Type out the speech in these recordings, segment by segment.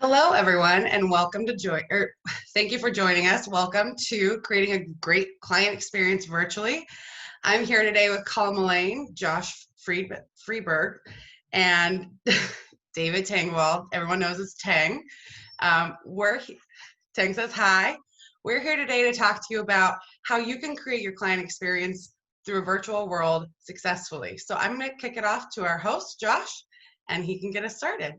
Hello, everyone, and welcome to thank you for joining us. Welcome to creating a great client experience virtually. I'm here today with Colin Mullane, Josh Freeberg, and David Tangwell. Everyone knows it's Tang. Tang says hi. We're here today to talk to you about how you can create your client experience through a virtual world successfully. So I'm going to kick it off to our host, Josh, and he can get us started.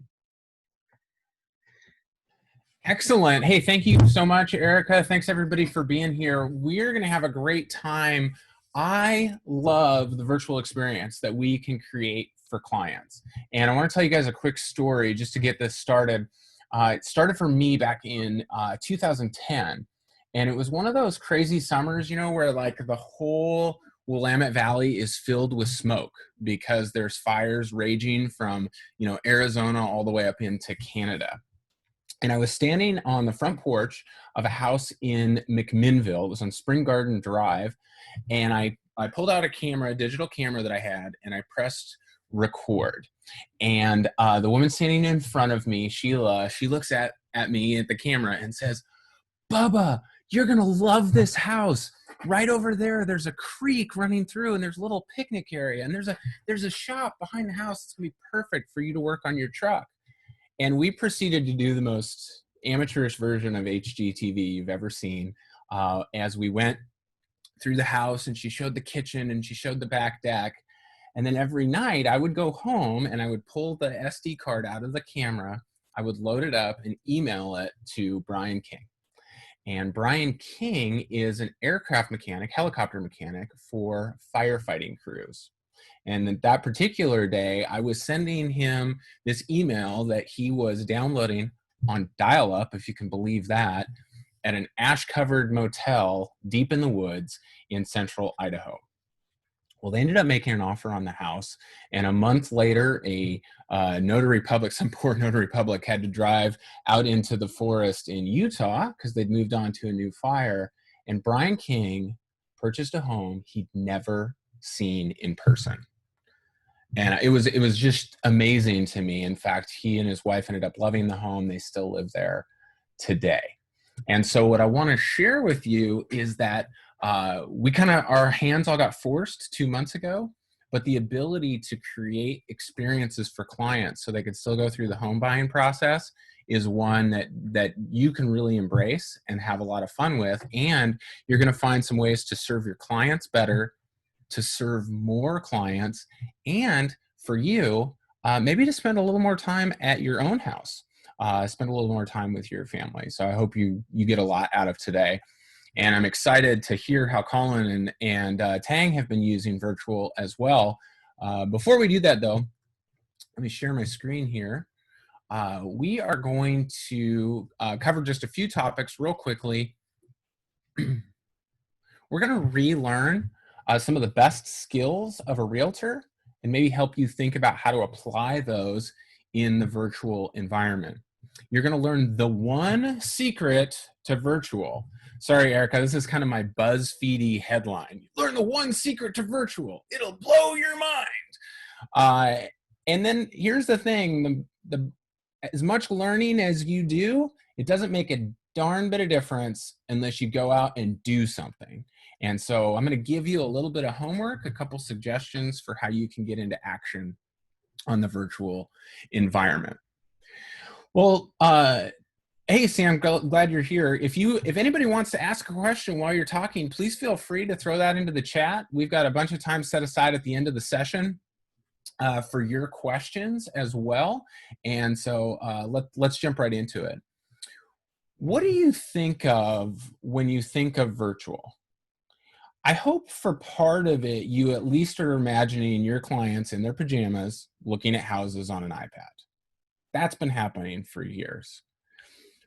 Excellent. Hey, thank you so much, Erica. Thanks everybody for being here. We're going to have a great time. I love the virtual experience that we can create for clients. And I want to tell you guys a quick story just to get this started. It started for me back in 2010. And it was one of those crazy summers, you know, where like the whole Willamette Valley is filled with smoke because there's fires raging from, you know, Arizona all the way up into Canada. And I was standing on the front porch of a house in McMinnville. It was on Spring Garden Drive. And I pulled out a camera, a digital camera that I had, and I pressed record. And the woman standing in front of me, Sheila, she looks at me at the camera and says, "Bubba, you're going to love this house. Right over there, there's a creek running through, and there's a little picnic area. And there's a shop behind the house. It's going to be perfect for you to work on your truck." And we proceeded to do the most amateurish version of HGTV you've ever seen as we went through the house, and she showed the kitchen and she showed the back deck. And then every night I would go home and I would pull the SD card out of the camera. I would load it up and email it to Brian King. And Brian King is an aircraft mechanic, helicopter mechanic for firefighting crews. And that particular day, I was sending him this email that he was downloading on dial-up, if you can believe that, at an ash-covered motel deep in the woods in central Idaho. Well, they ended up making an offer on the house, and a month later, a notary public, some poor notary public, had to drive out into the forest in Utah because they'd moved on to a new fire. And Brian King purchased a home he'd never seen in person. And it was just amazing to me. In fact, he and his wife ended up loving the home. They still live there today. And so what I want to share with you is that our hands all got forced 2 months ago, but the ability to create experiences for clients so they could still go through the home buying process is one that you can really embrace and have a lot of fun with. And you're going to find some ways to serve your clients better, to serve more clients, and for you, maybe to spend a little more time at your own house, spend a little more time with your family. So I hope you get a lot out of today. And I'm excited to hear how Colin and Tang have been using virtual as well. Before we do that though, let me share my screen here. We are going to cover just a few topics real quickly. We're going to relearn some of the best skills of a realtor and maybe help you think about how to apply those in the virtual environment. You're going to learn the one secret to virtual. Sorry, Erica, this is kind of my BuzzFeedy headline. Learn the one secret to virtual. It'll blow your mind. And then here's the thing, as much learning as you do, it doesn't make a darn bit of difference unless you go out and do something. And so I'm going to give you a little bit of homework, a couple suggestions for how you can get into action on the virtual environment. Well, hey, Sam, glad you're here. If anybody wants to ask a question while you're talking, please feel free to throw that into the chat. We've got a bunch of time set aside at the end of the session for your questions as well. And so let's jump right into it. What do you think of when you think of virtual? I hope for part of it, you at least are imagining your clients in their pajamas looking at houses on an iPad. That's been happening for years.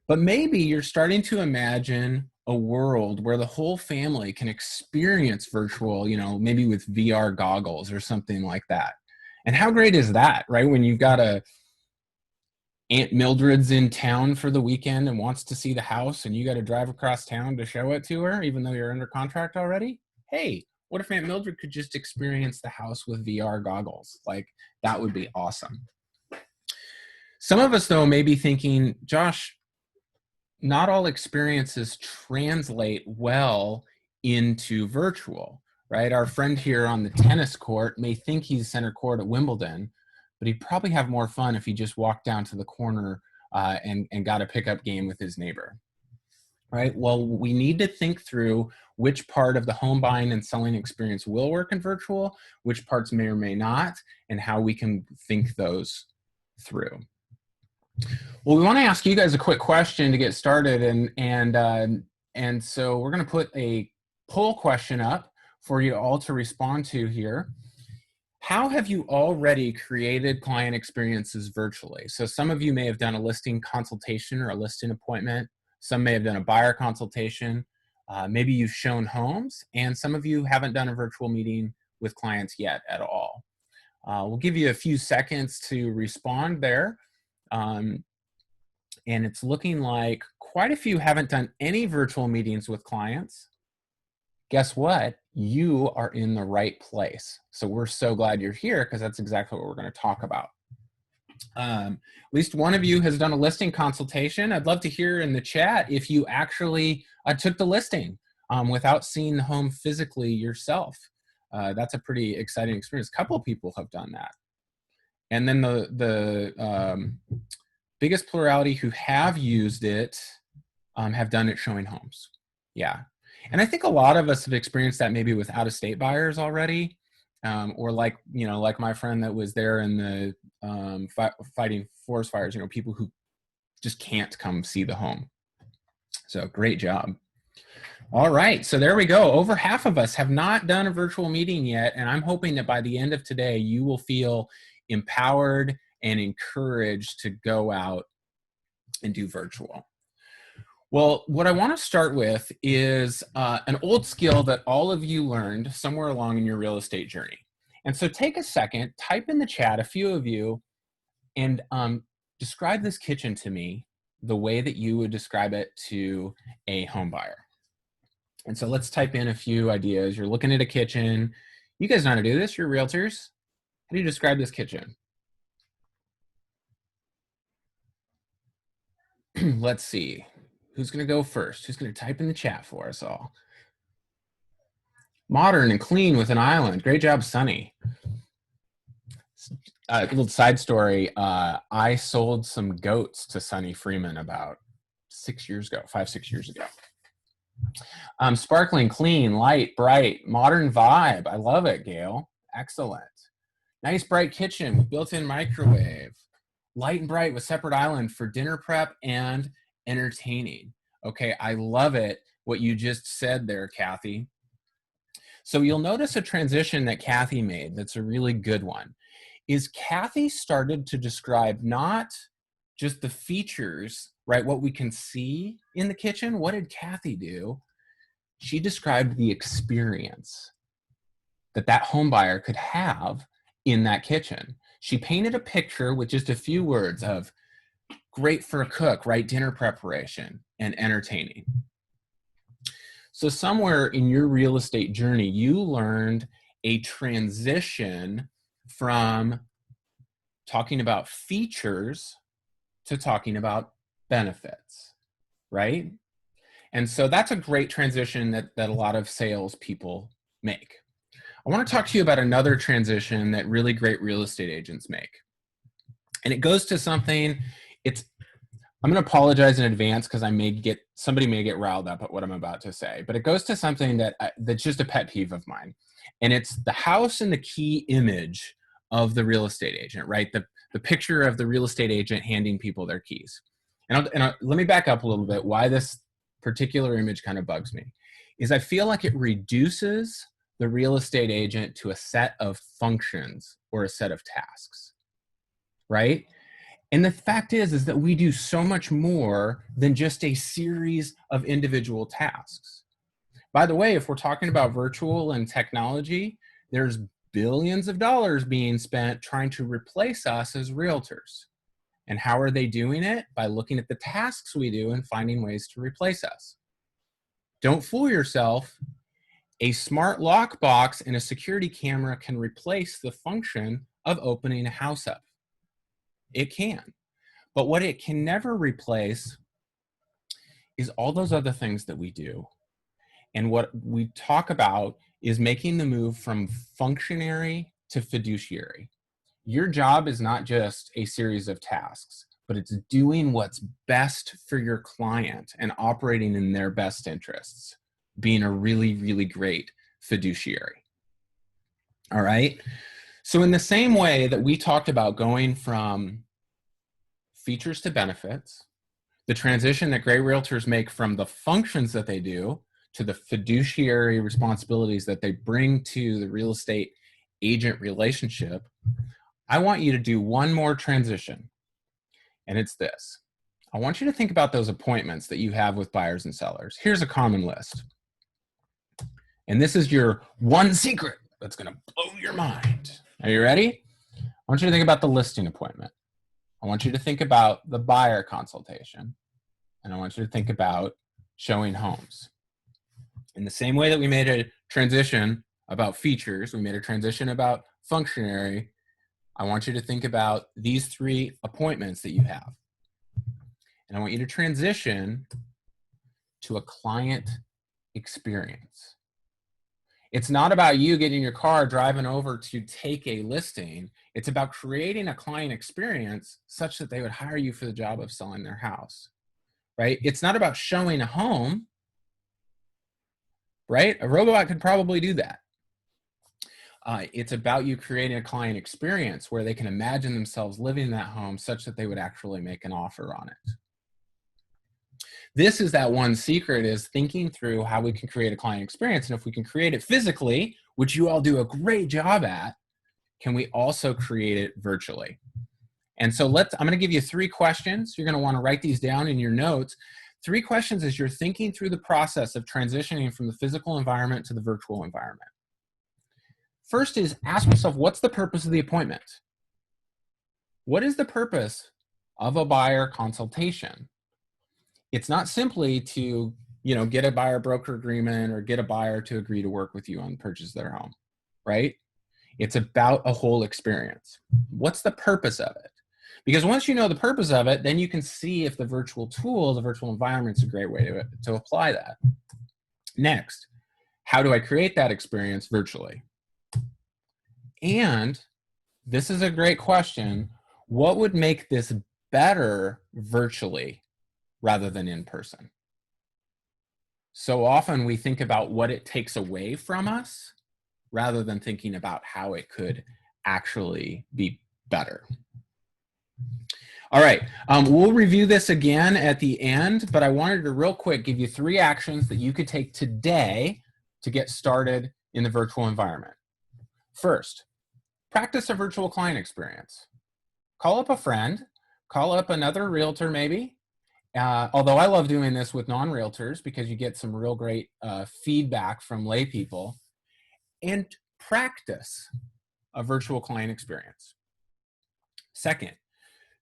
But maybe you're starting to imagine a world where the whole family can experience virtual, you know, maybe with VR goggles or something like that. And how great is that, right? When you've got Aunt Mildred's in town for the weekend and wants to see the house and you got to drive across town to show it to her, even though you're under contract already. Hey, what if Aunt Mildred could just experience the house with VR goggles? Like, that would be awesome. Some of us, though, may be thinking, Josh, not all experiences translate well into virtual, right? Our friend here on the tennis court may think he's center court at Wimbledon, but he'd probably have more fun if he just walked down to the corner and got a pickup game with his neighbor, right? Well, we need to think through which part of the home buying and selling experience will work in virtual, which parts may or may not, and how we can think those through. Well, we want to ask you guys a quick question to get started, and so we're going to put a poll question up for you all to respond to here. How have you already created client experiences virtually? So some of you may have done a listing consultation or a listing appointment. Some may have done a buyer consultation. Maybe you've shown homes, and some of you haven't done a virtual meeting with clients yet at all. We'll give you a few seconds to respond there. And it's looking like quite a few haven't done any virtual meetings with clients. Guess what? You are in the right place. So we're so glad you're here, because that's exactly what we're going to talk about. At least one of you has done a listing consultation. I'd love to hear in the chat if you actually took the listing without seeing the home physically yourself. That's a pretty exciting experience. A couple of people have done that. And then the biggest plurality who have used it have done it showing homes. Yeah. And I think a lot of us have experienced that maybe with out-of-state buyers already, or like my friend that was there in the fighting forest fires, people who just can't come see the home. So great job. All right, so there we go. Over half of us have not done a virtual meeting yet, and I'm hoping that by the end of today, you will feel empowered and encouraged to go out and do virtual. Well, what I want to start with is an old skill that all of you learned somewhere along in your real estate journey. And so take a second, type in the chat, a few of you, and describe this kitchen to me the way that you would describe it to a home buyer. And so let's type in a few ideas. You're looking at a kitchen. You guys know how to do this. You're realtors. How do you describe this kitchen? Let's see. Who's going to go first? Who's going to type in the chat for us all? Modern and clean with an island. Great job, Sunny. A little side story. I sold some goats to Sunny Freeman about 6 years ago, 5-6 years ago. Sparkling, clean, light, bright, modern vibe. I love it, Gail. Excellent. Nice, bright kitchen with built-in microwave. Light and bright with separate island for dinner prep and entertaining. Okay, I love it, what you just said there, Kathy. So you'll notice a transition that Kathy made that's a really good one. Is Kathy started to describe not just the features, right, what we can see in the kitchen. What did Kathy do? She described the experience that home buyer could have in that kitchen. She painted a picture with just a few words of great for a cook, right, dinner preparation and entertaining. So somewhere in your real estate journey, you learned a transition from talking about features to talking about benefits, right? And so that's a great transition that a lot of sales people make. I want to talk to you about another transition that really great real estate agents make. And it goes to something, I'm going to apologize in advance because somebody may get riled up at what I'm about to say, but it goes to something that's just a pet peeve of mine. And it's the house and the key image of the real estate agent, right? The picture of the real estate agent handing people their keys. And let me back up a little bit. Why this particular image kind of bugs me is I feel like it reduces the real estate agent to a set of functions or a set of tasks, right? And the fact is that we do so much more than just a series of individual tasks. By the way, if we're talking about virtual and technology, there's billions of dollars being spent trying to replace us as realtors. And how are they doing it? By looking at the tasks we do and finding ways to replace us. Don't fool yourself. A smart lockbox and a security camera can replace the function of opening a house up. It can. But what it can never replace is all those other things that we do. And what we talk about is making the move from functionary to fiduciary. Your job is not just a series of tasks, but it's doing what's best for your client and operating in their best interests, being a really, really great fiduciary. All right. So in the same way that we talked about going from features to benefits, the transition that great realtors make from the functions that they do to the fiduciary responsibilities that they bring to the real estate agent relationship, I want you to do one more transition, and it's this. I want you to think about those appointments that you have with buyers and sellers. Here's a common list. And this is your one secret that's going to blow your mind. Are you ready? I want you to think about the listing appointment. I want you to think about the buyer consultation. And I want you to think about showing homes. In the same way that we made a transition about features, we made a transition about functionary, I want you to think about these three appointments that you have. And I want you to transition to a client experience. It's not about you getting in your car, driving over to take a listing. It's about creating a client experience such that they would hire you for the job of selling their house, right? It's not about showing a home, right? A robot could probably do that. It's about you creating a client experience where they can imagine themselves living in that home such that they would actually make an offer on it. This is that one secret, is thinking through how we can create a client experience. And if we can create it physically, which you all do a great job at, can we also create it virtually? And so I'm going to give you 3 questions. You're going to want to write these down in your notes. 3 questions as you're thinking through the process of transitioning from the physical environment to the virtual environment. First is ask yourself, what's the purpose of the appointment? What is the purpose of a buyer consultation? It's not simply to, get a buyer broker agreement or get a buyer to agree to work with you on the purchase of their home, right? It's about a whole experience. What's the purpose of it? Because once you know the purpose of it, then you can see if the virtual tool, the virtual environment is a great way to apply that. Next, how do I create that experience virtually? And this is a great question. What would make this better virtually rather than in person? So often we think about what it takes away from us rather than thinking about how it could actually be better. All right, we'll review this again at the end, but I wanted to real quick give you 3 actions that you could take today to get started in the virtual environment. First, practice a virtual client experience. Call up a friend, call up another realtor maybe, although I love doing this with non-realtors because you get some real great feedback from lay people, and practice a virtual client experience. Second,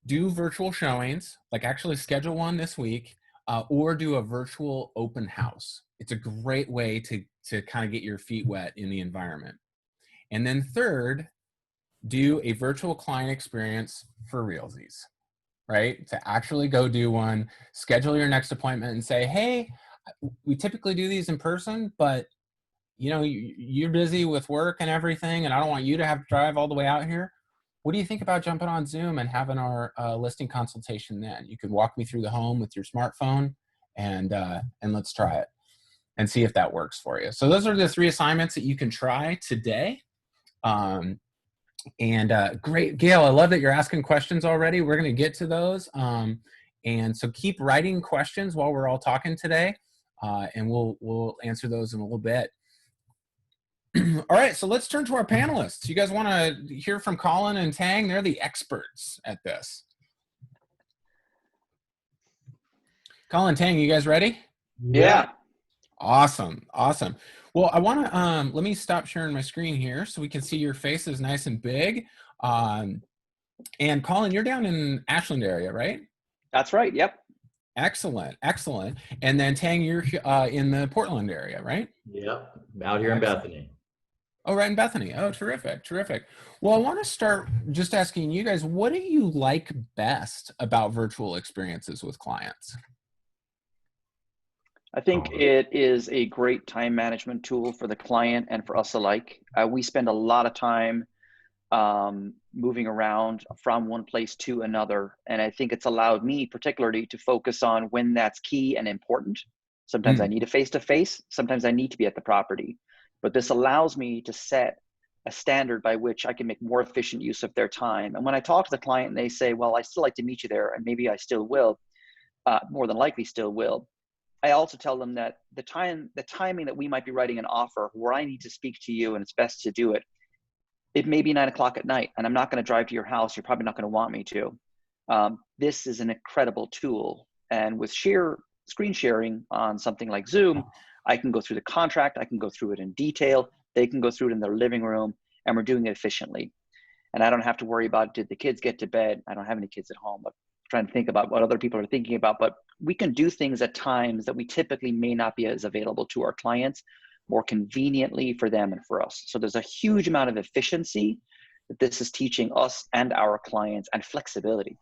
do virtual showings, like actually schedule one this week, or do a virtual open house. It's a great way to kind of get your feet wet in the environment. And then third, do a virtual client experience for realsies, right? To actually go do one, schedule your next appointment and say, hey, we typically do these in person, but you're busy with work and everything, and I don't want you to have to drive all the way out here. What do you think about jumping on Zoom and having our listing consultation then? You could walk me through the home with your smartphone, and let's try it and see if that works for you. So those are the 3 assignments that you can try today. Great, Gail, I love that you're asking questions already. We're going to get to those. And so keep writing questions while we're all talking today, and we'll answer those in a little bit. All right, so let's turn to our panelists. You guys want to hear from Colin and Tang? They're the experts at this. Colin, Tang, you guys ready? Yeah. Awesome. Well, I want to, let me stop sharing my screen here so we can see your faces nice and big. And Colin, you're down in Ashland area, right? That's right, yep. Excellent. And then Tang, you're in the Portland area, right? Yep, out here in Bethany. Oh, right in Bethany. Oh, terrific, terrific. Well, I want to start just asking you guys, what do you like best about virtual experiences with clients? I think it is a great time management tool for the client and for us alike. We spend a lot of time moving around from one place to another. And I think it's allowed me particularly to focus on when that's key and important. Sometimes I Mm. need a face-to-face, sometimes I need to be at the property. But this allows me to set a standard by which I can make more efficient use of their time. And when I talk to the client and they say, well, I still like to meet you there, and maybe I still will, more than likely still will. I also tell them that the timing that we might be writing an offer where I need to speak to you and it's best to do it, it may be 9 o'clock at night and I'm not going to drive to your house. You're probably not going to want me to. This is an incredible tool. And with screen sharing on something like Zoom, I can go through the contract. I can go through it in detail. They can go through it in their living room, and we're doing it efficiently. And I don't have to worry about, did the kids get to bed? I don't have any kids at home, but I'm trying to think about what other people are thinking about. But we can do things at times that we typically may not be as available to our clients, more conveniently for them and for us. So there's a huge amount of efficiency that this is teaching us and our clients, and flexibility.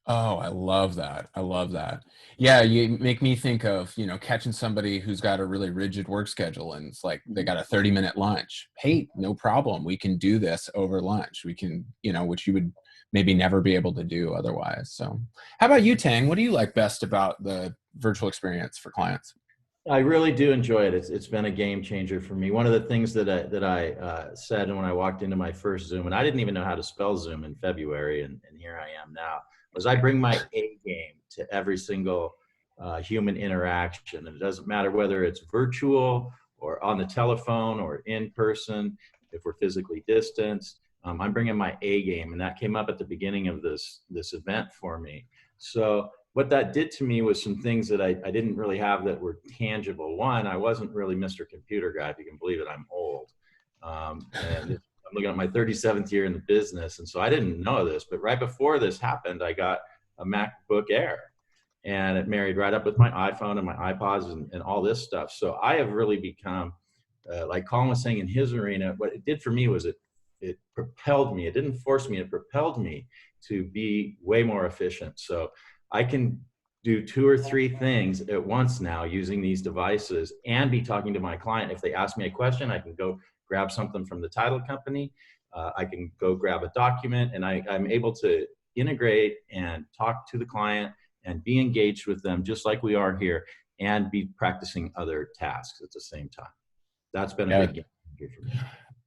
Oh, I love that. I love that. Yeah, you make me think of, catching somebody who's got a really rigid work schedule and it's like they got a 30-minute lunch. Hey, no problem. We can do this over lunch. We can, which you would maybe never be able to do otherwise. So, how about you, Tang? What do you like best about the virtual experience for clients? I really do enjoy it. It's been a game changer for me. One of the things that I said when I walked into my first Zoom, and I didn't even know how to spell Zoom in February, and here I am now, was I bring my A game to every single human interaction. And it doesn't matter whether it's virtual or on the telephone or in person, if we're physically distanced. I'm bringing my A game, and that came up at the beginning of this event for me. So what that did to me was some things that I didn't really have that were tangible. One, I wasn't really Mr. Computer Guy, if you can believe it. I'm old. And I'm looking at my 37th year in the business. And so I didn't know this, but right before this happened, I got a MacBook Air, and it married right up with my iPhone and my iPods and all this stuff. So I have really become, like Colin was saying in his arena, what it did for me was it propelled me. It didn't force me, it propelled me to be way more efficient. So I can do 2 or 3 things at once now using these devices and be talking to my client. If they ask me a question, I can go grab something from the title company. I can go grab a document, and I'm able to integrate and talk to the client and be engaged with them just like we are here, and be practicing other tasks at the same time. That's been a big game changer for me.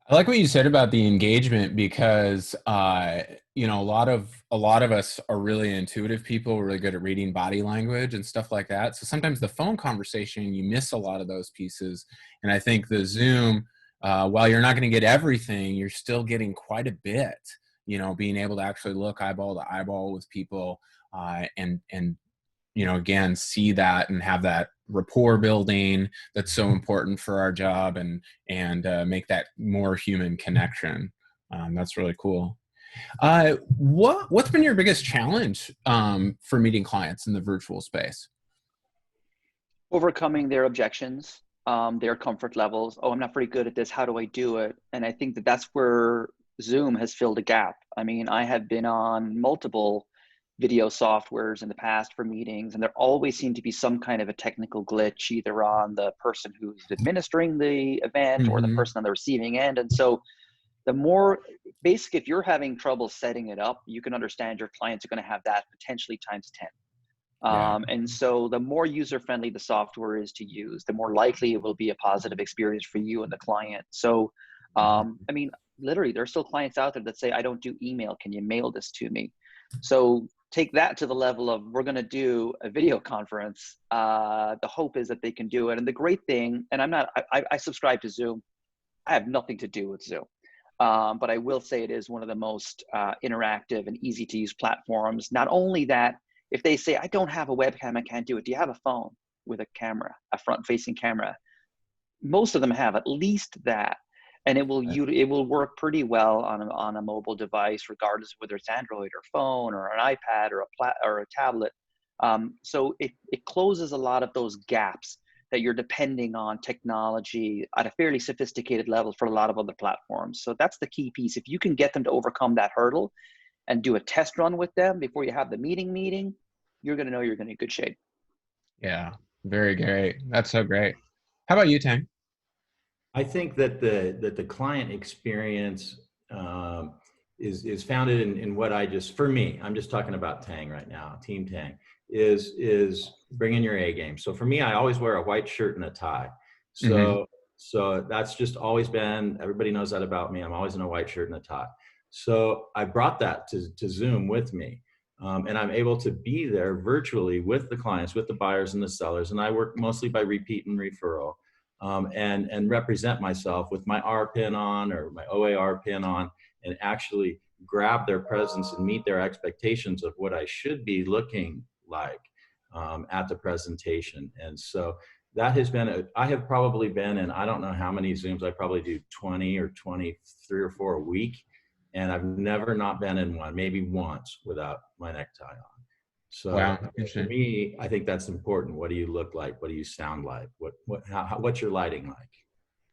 I like what you said about the engagement because a lot of us are really intuitive people, really good at reading body language and stuff like that. So sometimes the phone conversation, you miss a lot of those pieces. And I think the Zoom, while you're not going to get everything, you're still getting quite a bit. Being able to actually look eyeball to eyeball with people, and again, see that and have that rapport building that's so important for our job, and make that more human connection. That's really cool. What's been your biggest challenge for meeting clients in the virtual space? Overcoming their objections, their comfort levels. Oh, I'm not very good at this. How do I do it? And I think that that's where Zoom has filled a gap. I mean, I have been on multiple video softwares in the past for meetings, and there always seemed to be some kind of a technical glitch, either on the person who's administering the event or the Mm-hmm. person on the receiving end. And so the more basic, if you're having trouble setting it up, you can understand your clients are going to have that potentially times 10. Yeah. And so the more user-friendly the software is to use, the more likely it will be a positive experience for you and the client. So, I mean, literally, there are still clients out there that say, I don't do email. Can you mail this to me? So take that to the level of, we're going to do a video conference. The hope is that they can do it. And the great thing, and I subscribe to Zoom. I have nothing to do with Zoom. But I will say it is one of the most interactive and easy to use platforms. Not only that, if they say, I don't have a webcam, I can't do it. Do you have a phone with a camera, a front-facing camera? Most of them have at least that. And it will work pretty well on a mobile device, regardless of whether it's Android or phone or an iPad or a tablet. So it closes a lot of those gaps that you're depending on technology at a fairly sophisticated level for a lot of other platforms. So that's the key piece. If you can get them to overcome that hurdle and do a test run with them before you have the meeting, you're going to know you're going to be in good shape. Yeah, very great. That's so great. How about you, Tang? I think that the client experience is founded in what for me, I'm just talking about Tang right now, Team Tang, is bringing your A game. So for me, I always wear a white shirt and a tie. So that's just always been, everybody knows that about me. I'm always in a white shirt and a tie. So I brought that to Zoom with me. And I'm able to be there virtually with the clients, with the buyers and the sellers. And I work mostly by repeat and referral. And represent myself with my R pin on or my OAR pin on, and actually grab their presence and meet their expectations of what I should be looking like at the presentation. And so that has been, I have probably been in, I don't know how many Zooms, I probably do 20 or 23 or 4 a week. And I've never not been in one, maybe once without my necktie on. So Wow, for me, I think that's important. What do you look like? What do you sound like? What's your lighting like?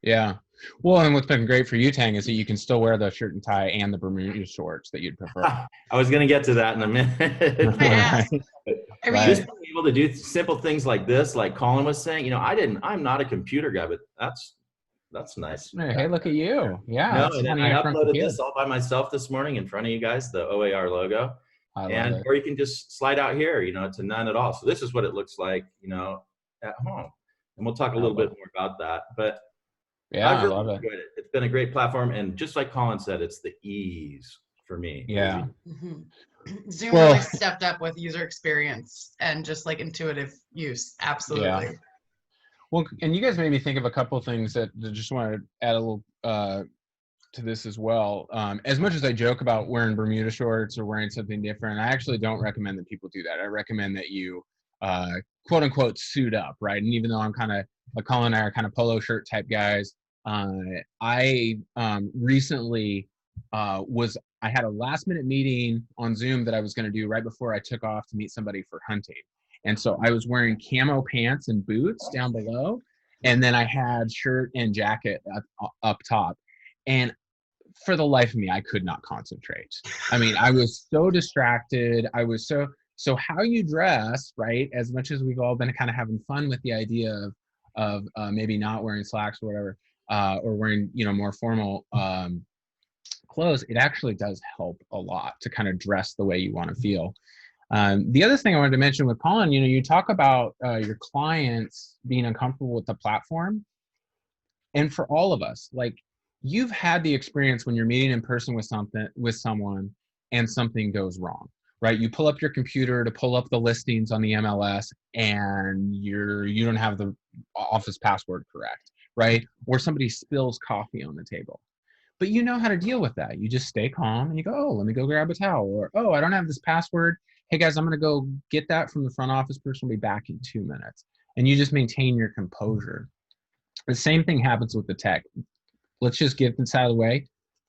Yeah. Well, and what's been great for you, Tang, is that you can still wear the shirt and tie and the Bermuda shorts that you'd prefer. I was going to get to that in a minute. Yeah. I mean, Just being able to do simple things like this, like Colin was saying, I'm not a computer guy, but that's nice. Hey, look at you. Yeah. No, and I uploaded this all by myself this morning in front of you guys, the OAR logo. Or you can just slide out here, to none at all. So this is what it looks like, at home. And we'll talk a little bit more about that. But yeah, I've really I love enjoyed it. It's been a great platform. And just like Colin said, it's the ease for me. Yeah. Zoom really stepped up with user experience and just like intuitive use. Absolutely. Yeah. Well, and you guys made me think of a couple of things that I just want to add a little to this as well. As much as I joke about wearing Bermuda shorts or wearing something different, I actually don't recommend that people do that. I recommend that you quote unquote suit up, right? And even though I'm kind of, like Colin and I are kind of polo shirt type guys, I recently I had a last minute meeting on Zoom that I was going to do right before I took off to meet somebody for hunting. And so I was wearing camo pants and boots down below. And then I had shirt and jacket up top. And for the life of me, I could not concentrate. I mean, I was so distracted. I was so how you dress, right? As much as we've all been kind of having fun with the idea of maybe not wearing slacks or whatever, or wearing, more formal clothes, it actually does help a lot to kind of dress the way you want to feel. The other thing I wanted to mention with Colin, you talk about your clients being uncomfortable with the platform. And for all of us, like, you've had the experience when you're meeting in person with someone and something goes wrong, right? You pull up your computer to pull up the listings on the MLS and you don't have the office password correct, right? Or somebody spills coffee on the table. But you know how to deal with that. You just stay calm and you go, oh, let me go grab a towel. Or, oh, I don't have this password. Hey guys, I'm going to go get that from the front office person. Will be back in 2 minutes. And you just maintain your composure. The same thing happens with the tech. Let's just get this out of the way.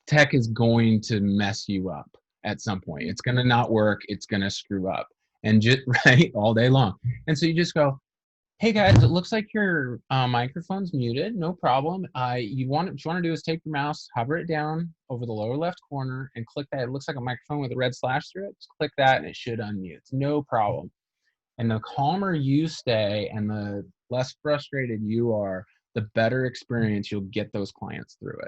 Tech is going to mess you up at some point. It's going to not work. It's going to screw up, and just right all day long. And so you just go, hey guys, it looks like your microphone's muted. No problem. What you want to do is take your mouse, hover it down over the lower left corner, and click that. It looks like a microphone with a red slash through it. Just click that, and it should unmute. It's no problem. And the calmer you stay, and the less frustrated you are, the better experience you'll get those clients through it.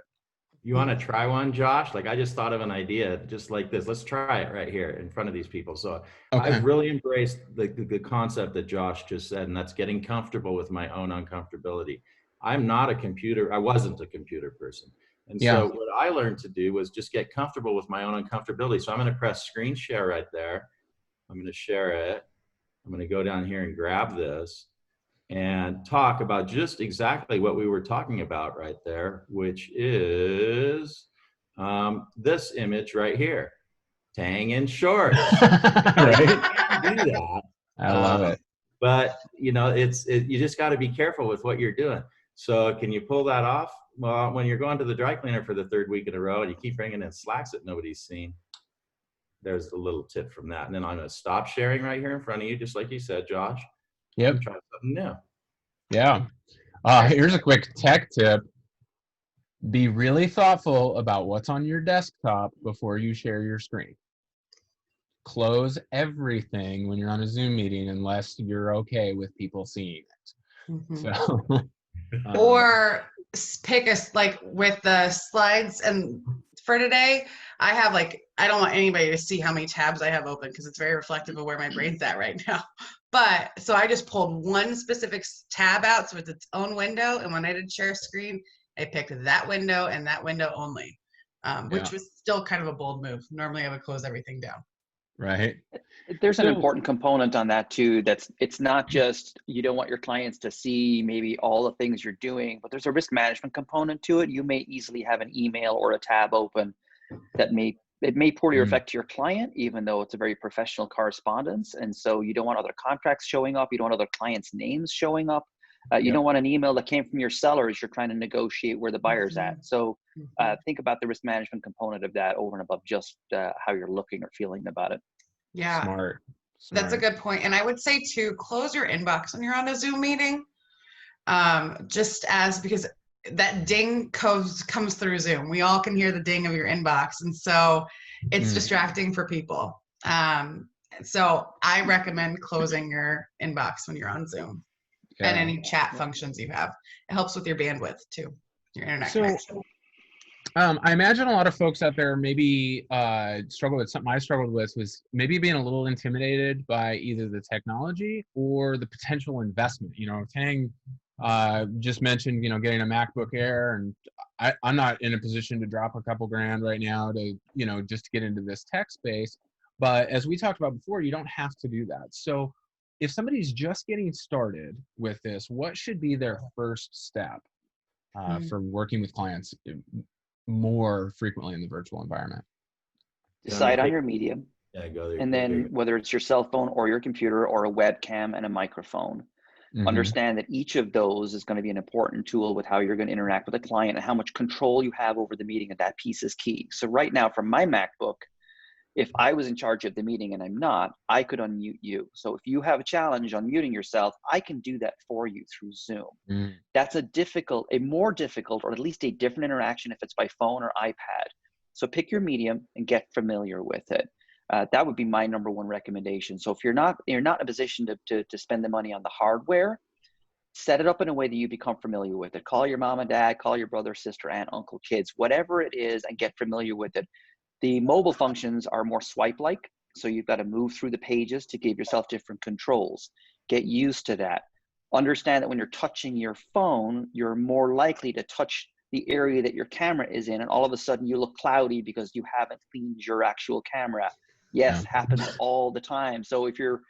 You want to try one, Josh? Like, I just thought of an idea just like this. Let's try it right here in front of these people. So okay. I've really embraced the concept that Josh just said, and that's getting comfortable with my own uncomfortability. I wasn't a computer person. And so what I learned to do was just get comfortable with my own uncomfortability. So I'm going to press screen share right there. I'm going to share it. I'm going to go down here and grab this and talk about just exactly what we were talking about right there, which is this image right here, Tang in shorts. Right? Do that. I love it. But you just got to be careful with what you're doing. So can you pull that off? Well, when you're going to the dry cleaner for the 3rd week in a row and you keep bringing in slacks that nobody's seen, there's a little tip from that. And then I'm going to stop sharing right here in front of you, just like you said, Josh. Yep. Try something new. Yeah. Here's a quick tech tip. Be really thoughtful about what's on your desktop before you share your screen. Close everything when you're on a Zoom meeting unless you're okay with people seeing it. Mhm. So, Or pick like with the slides and for today, I have I don't want anybody to see how many tabs I have open because it's very reflective of where my brain's at right now. But so I just pulled one specific tab out so it's its own window. And when I did share screen, I picked that window and that window only, which was still kind of a bold move. Normally I would close everything down. right. There's an So- important component on that too. It's not just you don't want your clients to see maybe all the things you're doing, but there's a risk management component to it. You may easily have an email or a tab open that may poorly affect your client, even though it's a very professional correspondence. And so you don't want other contracts showing up. You don't want other clients' names showing up. You don't want an email that came from your seller as you're trying to negotiate where the buyer's at. So think about the risk management component of that over and above just how you're looking or feeling about it. Yeah. Smart. That's a good point. And I would say too, close your inbox when you're on a Zoom meeting. Because that ding comes through Zoom. We all can hear the ding of your inbox. And so it's distracting for people. So I recommend closing your inbox when you're on Zoom and any chat functions you have. It helps with your bandwidth too, your internet connection. I imagine a lot of folks out there maybe struggle with something I struggled with was maybe being a little intimidated by either the technology or the potential investment. You know, Tang just mentioned, getting a MacBook Air, and I'm not in a position to drop a couple grand right now to, just to get into this tech space. But as we talked about before, you don't have to do that. So if somebody's just getting started with this, what should be their first step for working with clients more frequently in the virtual environment? Decide on your medium. Yeah, go there. And then whether it's your cell phone or your computer or a webcam and a microphone, understand that each of those is going to be an important tool with how you're going to interact with a client and how much control you have over the meeting, and that piece is key. So right now from my MacBook, if I was in charge of the meeting and I'm not, I could unmute you. So if you have a challenge unmuting yourself, I can do that for you through Zoom. That's a more difficult, or at least a different interaction if it's by phone or iPad. So pick your medium and get familiar with it. That would be my number one recommendation. So if you're not in a position to spend the money on the hardware, set it up in a way that you become familiar with it. Call your mom and dad, call your brother, sister, aunt, uncle, kids, whatever it is, and get familiar with it. The mobile functions are more swipe-like, so you've got to move through the pages to give yourself different controls. Get used to that. Understand that when you're touching your phone, you're more likely to touch the area that your camera is in, and all of a sudden you look cloudy because you haven't cleaned your actual camera. Yes, happens all the time. So if you're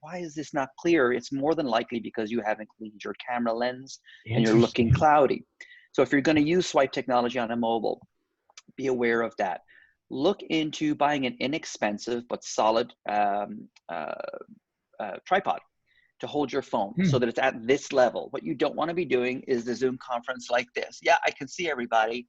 why is this not clear? It's more than likely because you haven't cleaned your camera lens and you're looking cloudy. So if you're going to use swipe technology on a mobile, be aware of that. Look into buying an inexpensive but solid tripod to hold your phone so that it's at this level. What you don't want to be doing is the Zoom conference like this. Yeah, I can see everybody.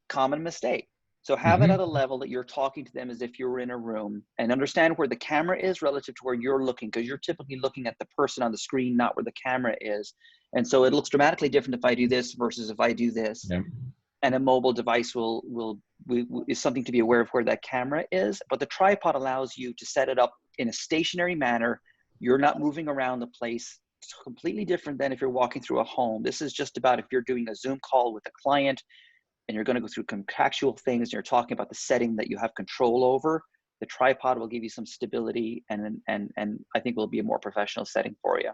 Common mistake. So have it at a level that you're talking to them as if you were in a room, and understand where the camera is relative to where you're looking, because you're typically looking at the person on the screen, not where the camera is. And so it looks dramatically different if I do this versus if I do this. Yeah. And a mobile device is something to be aware of where that camera is. But the tripod allows you to set it up in a stationary manner. You're not moving around the place. It's completely different than if you're walking through a home. This is just about if you're doing a Zoom call with a client and you're going to go through contractual things, and you're talking about the setting that you have control over. The tripod will give you some stability, and I think will be a more professional setting for you.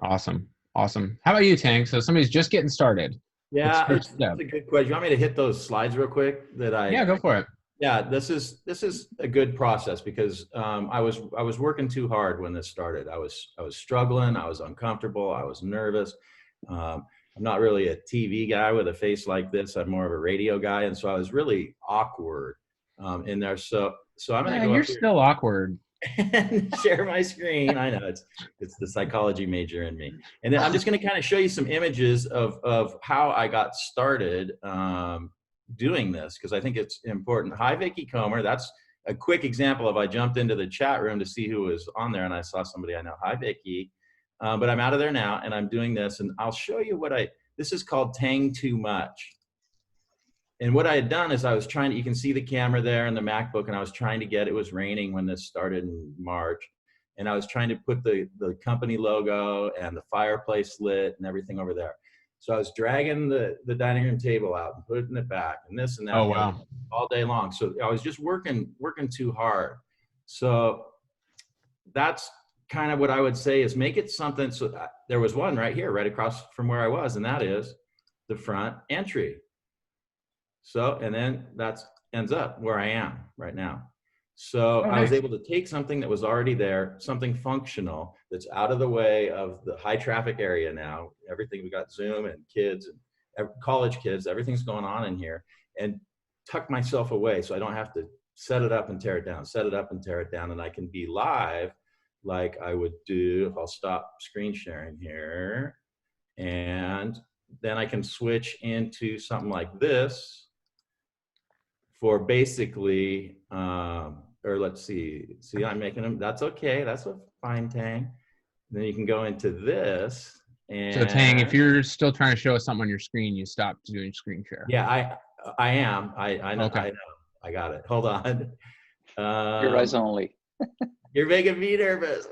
Awesome. How about you, Tang? So somebody's just getting started. Yeah, it's a good question. You want me to hit those slides real quick? Yeah, go for it. Yeah, this is a good process because I was working too hard when this started. I was struggling. I was uncomfortable. I was nervous. I'm not really a TV guy with a face like this. I'm more of a radio guy, and so I was really awkward in there. So I'm gonna go. You're still awkward. And share my screen. I know it's the psychology major in me. And then I'm just going to kind of show you some images of how I got started doing this, because I think it's important. Hi, Vicky Comer. That's a quick example of I jumped into the chat room to see who was on there, and I saw somebody I know. Hi, Vicky. But I'm out of there now, and I'm doing this, and I'll show you this is called Tang Too Much. And what I had done is I was trying to, you can see the camera there and the MacBook, and I was trying to it was raining when this started in March. And I was trying to put the company logo and the fireplace lit and everything over there. So I was dragging the dining room table out and putting it back and this and that. Oh, wow. All day long. So I was just working too hard. So that's kind of what I would say is make it something. So there was one right here, right across from where I was, and that is the front entry. So, and then that ends up where I am right now. So I was able to take something that was already there, something functional that's out of the way of the high traffic area now. Everything, we got Zoom and kids and college kids, everything's going on in here, and tuck myself away so I don't have to set it up and tear it down, set it up and tear it down. And I can be live like I would do if I'll stop screen sharing here. And then I can switch into something like this for basically, or let's see, I'm making them, that's okay. That's a fine Tang. Then you can go into this. And So Tang, if you're still trying to show us something on your screen, you stopped doing screen share. Yeah, I am. I know. Okay. I know. I got it. Hold on. Your eyes only. You're making me nervous.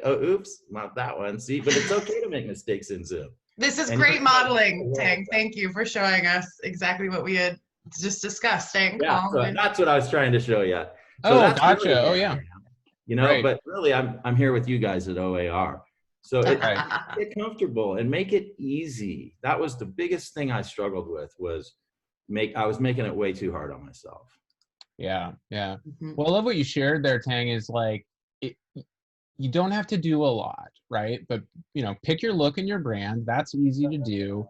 Oh, oops, not that one. See, but it's okay to make mistakes in Zoom. This is And great you're- modeling, Tang. Thank you for showing us exactly what we had just discussed. Staying Yeah, calm. so that's what I was trying to show you. So Oh, that's gotcha. really Oh, where yeah. I am. You know, Right. but really, I'm here with you guys at OAR. So get comfortable and make it easy. That was the biggest thing I struggled with, was I was making it way too hard on myself. Yeah. Yeah. Mhm. Well, I love what you shared there, Tang, is like, you don't have to do a lot, right? But, pick your look and your brand. That's easy to do.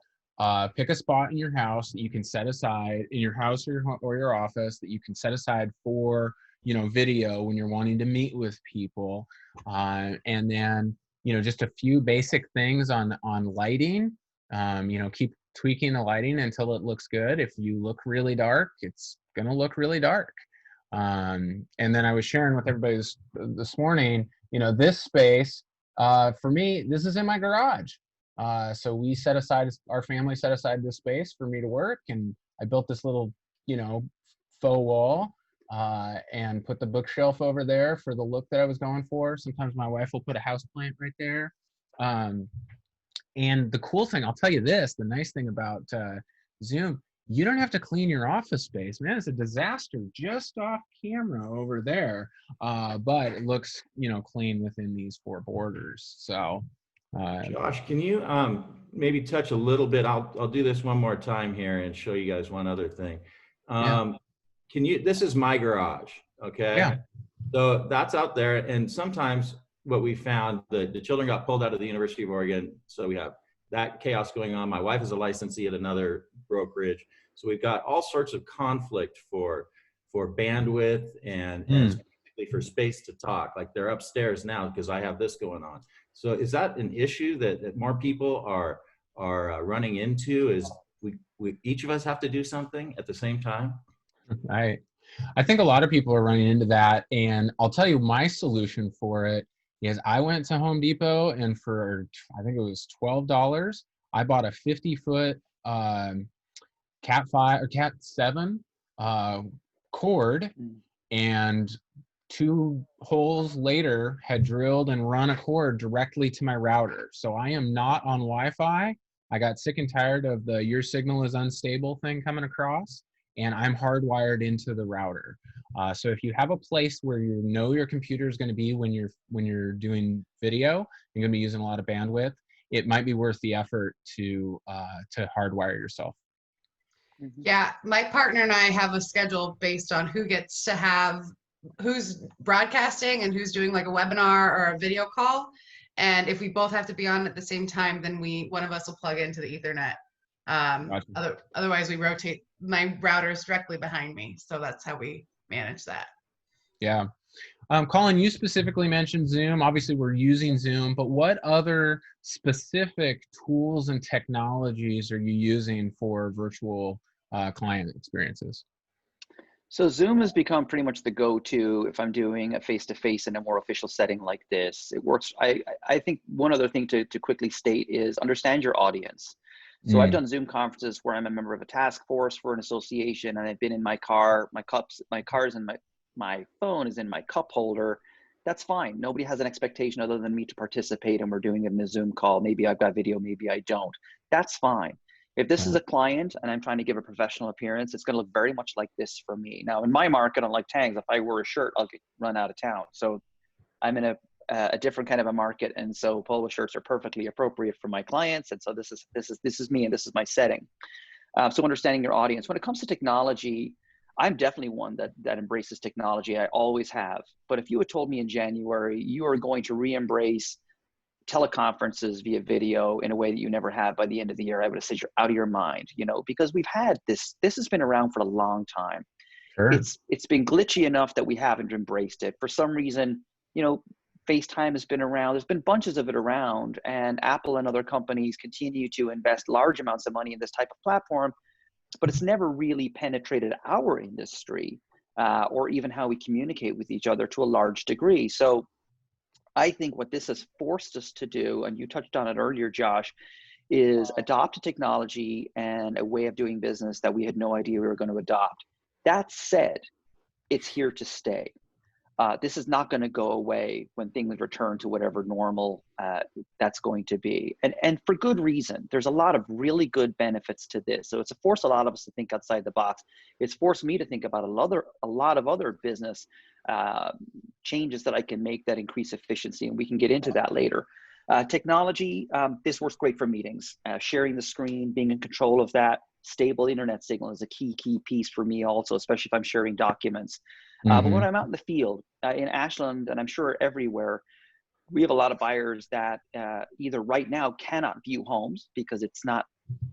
Pick a spot in your house that you can set aside, in your house or your office, that you can set aside for, video when you're wanting to meet with people. And then, just a few basic things on lighting. Keep tweaking the lighting until it looks good. If you look really dark, it's going to look really dark. And then I was sharing with everybody this morning, this space, for me, this is in my garage. So our family set aside this space for me to work, and I built this little, faux wall, and put the bookshelf over there for the look that I was going for. Sometimes my wife will put a house plant right there. And the cool thing, I'll tell you this, the nice thing about Zoom, you don't have to clean your office space. Man, it's a disaster just off camera over there. But it looks, clean within these four borders. So, Josh, can you maybe touch a little bit? I'll do this one more time here and show you guys one other thing. This is my garage, okay? Yeah. So that's out there, and sometimes what we found, the children got pulled out of the University of Oregon, so we have that chaos going on. My wife is a licensee at another brokerage, so we've got all sorts of conflict for bandwidth and specifically for space to talk. Like, they're upstairs now because I have this going on. So is that an issue that more people are running into? Is we each of us have to do something at the same time? I think a lot of people are running into that, and I'll tell you my solution for it is I went to Home Depot, and for, I think it was $12, I bought a 50-foot Cat 5 or Cat 7 cord, and 2 holes later had drilled and run a cord directly to my router. So I am not on Wi-Fi. I got sick and tired of the "your signal is unstable" thing coming across, and I'm hardwired into the router. So if you have a place where your computer is going to be when you're doing video, you're going to be using a lot of bandwidth, it might be worth the effort to hardwire yourself. Yeah, my partner and I have a schedule based on who's broadcasting and who's doing like a webinar or a video call. And if we both have to be on at the same time, then one of us will plug into the Ethernet. Gotcha. Otherwise we rotate. My router is directly behind me. So that's how we manage that. Yeah. Colin, you specifically mentioned Zoom. Obviously, we're using Zoom, but what other specific tools and technologies are you using for virtual client experiences? So Zoom has become pretty much the go-to if I'm doing a face-to-face in a more official setting like this. It works. I think one other thing to quickly state is understand your audience. So I've Mm. done Zoom conferences where I'm a member of a task force for an association, and I've been in my car, my car's in my phone is in my cup holder. That's fine. Nobody has an expectation other than me to participate, and we're doing it in a Zoom call. Maybe I've got video, maybe I don't. That's fine. If this is Yeah. a client and I'm trying to give a professional appearance, it's going to look very much like this for me. Now, in my market, unlike Tangs, if I wear a shirt, I'll get run out of town. So I'm in a different kind of a market, and so polo shirts are perfectly appropriate for my clients. And so this is me, and this is my setting. So understanding your audience. When it comes to technology, I'm definitely one that embraces technology. I always have. But if you had told me in January you are going to re-embrace teleconferences via video in a way that you never have by the end of the year, I would have said you're out of your mind, because we've had this has been around for a long time. Sure. It's been glitchy enough that we haven't embraced it. For some reason, FaceTime has been around. There's been bunches of it around, and Apple and other companies continue to invest large amounts of money in this type of platform, but it's never really penetrated our industry or even how we communicate with each other to a large degree. So I think what this has forced us to do, and you touched on it earlier, Josh, is adopt a technology and a way of doing business that we had no idea we were going to adopt. That said, it's here to stay. This is not going to go away when things return to whatever normal that's going to be. And for good reason. There's a lot of really good benefits to this. So it's forced a lot of us to think outside the box. It's forced me to think about a lot of other business changes that I can make that increase efficiency. And we can get into that later. Technology, this works great for meetings. Sharing the screen, being in control of that. Stable internet signal is a key piece for me also, especially if I'm sharing documents. But when I'm out in the field, in Ashland, and I'm sure everywhere, we have a lot of buyers that either right now cannot view homes because it's not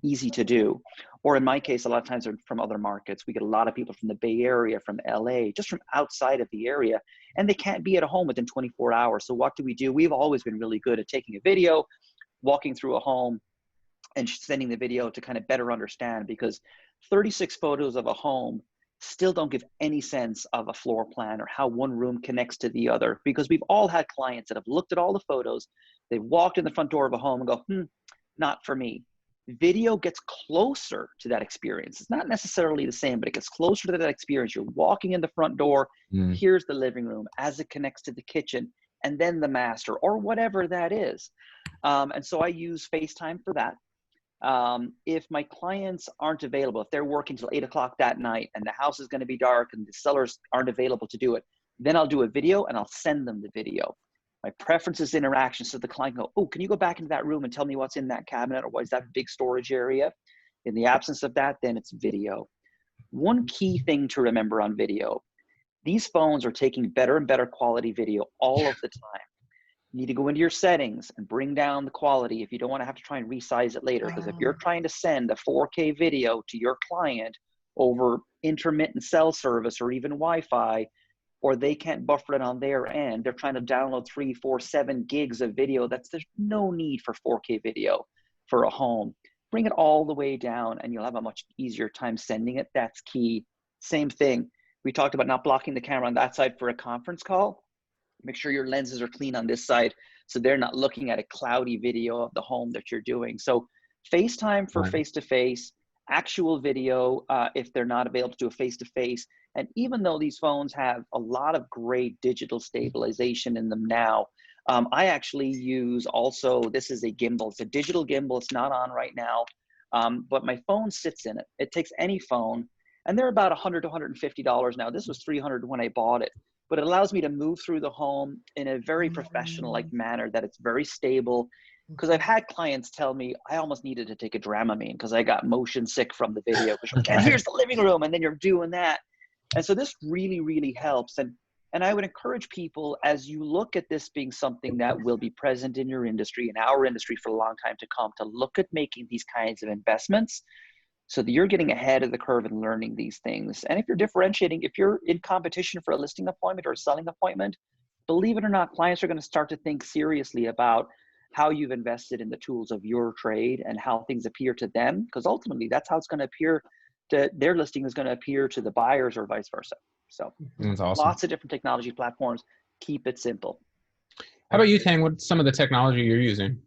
easy to do, or in my case, a lot of times they're from other markets. We get a lot of people from the Bay Area, from LA, just from outside of the area, and they can't be at a home within 24 hours. So what do? We've always been really good at taking a video, walking through a home, and sending the video to kind of better understand, because 36 photos of a home still don't give any sense of a floor plan or how one room connects to the other, because we've all had clients that have looked at all the photos, they've walked in the front door of a home and go, not for me. Video gets closer to that experience. It's not necessarily the same, but it gets closer to that experience. You're walking in the front door, here's the living room as it connects to the kitchen, and then the master, or whatever that is. And so I use FaceTime for that. If my clients aren't available, if they're working till 8 o'clock that night and the house is going to be dark and the sellers aren't available to do it, then I'll do a video and I'll send them the video. My preference is interaction. So the client go, oh, can you go back into that room and tell me what's in that cabinet, or what is that big storage area? In the absence of that, then it's video. One key thing to remember on video, these phones are taking better and better quality video all of the time. You need to go into your settings and bring down the quality if you don't want to have to try and resize it later. Because if you're trying to send a 4K video to your client over intermittent cell service or even Wi-Fi, or they can't buffer it on their end, they're trying to download 3, 4, 7 gigs of video. There's no need for 4K video for a home. Bring it all the way down and you'll have a much easier time sending it. That's key. Same thing. We talked about not blocking the camera on that side for a conference call. Make sure your lenses are clean on this side so they're not looking at a cloudy video of the home that you're doing. So FaceTime for face-to-face, actual video if they're not available to do a face-to-face. And even though these phones have a lot of great digital stabilization in them now, I actually use also, this is a gimbal. It's a digital gimbal. It's not on right now, but my phone sits in it. It takes any phone, and they're about $100 to $150 now. This was $300 when I bought it. But it allows me to move through the home in a very professional-like manner, that it's very stable. Because I've had clients tell me, I almost needed to take a Dramamine because I got motion sick from the video. And here's the living room, and then you're doing that. And so this really, really helps. And I would encourage people, as you look at this being something that will be present in your industry, in our industry for a long time to come, to look at making these kinds of investments so that you're getting ahead of the curve and learning these things. And if you're differentiating, if you're in competition for a listing appointment or a selling appointment, believe it or not, clients are going to start to think seriously about how you've invested in the tools of your trade and how things appear to them, because ultimately that's how it's going to appear their listing is going to appear to the buyers or vice versa. So That's awesome. lots of different technology platforms. Keep it simple. How about you, Tang? What's some of the technology you're using?